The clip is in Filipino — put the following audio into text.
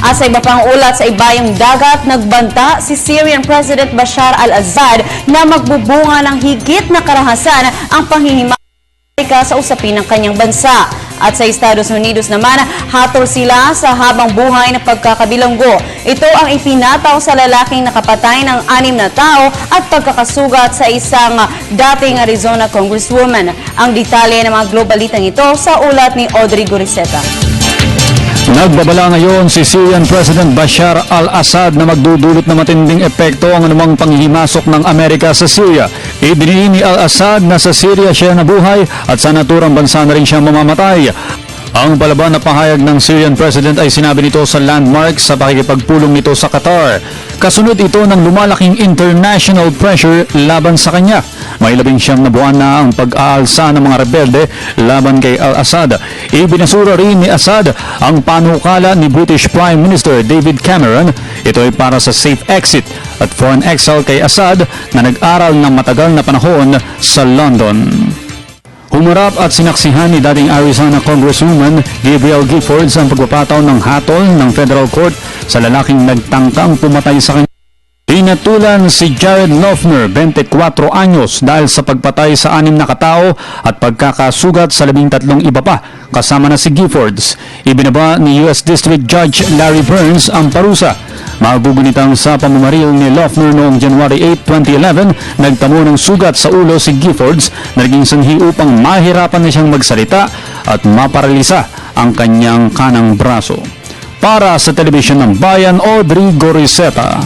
At sa iba pang ulat sa ibayong dagat, nagbanta si Syrian President Bashar al-Assad na magbubunga ng higit na karahasan ang panghihimay sa usapin ng kanyang bansa. At sa Estados Unidos naman, hatol sila sa habang buhay na pagkakabilanggo. Ito ang ipinataw sa lalaking nakapatay ng 6 na tao at pagkakasugat sa isang dating Arizona Congresswoman. Ang detalye ng mga globalitang ito sa ulat ni Audrey Goriseta. Nagbabala ngayon si Syrian President Bashar al-Assad na magdudulot na matinding epekto ang anumang panghihimasok ng Amerika sa Syria. Idiniin ni al-Assad na sa Syria siya nabuhay at sa naturang bansa na rin siya mamamatay. Ang palaban na pahayag ng Syrian President ay sinabi nito sa landmark sa pakikipagpulong nito sa Qatar. Kasunod ito ng lumalaking international pressure laban sa kanya. May 19 na buwan na ang pag-aalsa ng mga rebelde laban kay al-Assad. Ibinasura rin ni Assad ang panukala ni British Prime Minister David Cameron. Ito ay para sa safe exit at foreign exile kay Assad na nag-aral ng matagal na panahon sa London. Humarap at sinaksihan ni dating Arizona Congresswoman Gabrielle Giffords ang pagpapataw ng hatol ng federal court sa lalaking nagtangkang pumatay sa kanya. Pinatulan si Jared Loughner, 24 anyos, dahil sa pagpatay sa 6 na katao at pagkakasugat sa 13 iba pa, kasama na si Giffords. Ibinaba ni U.S. District Judge Larry Burns ang parusa. Magugunitang sa pamamaril ni Loughner noong January 8, 2011, nagtamo ng sugat sa ulo si Giffords na naging sanhi upang mahirapan na siyang magsalita at maparalisa ang kanyang kanang braso. Para sa Telebisyon ng Bayan, Audrey Goriseta.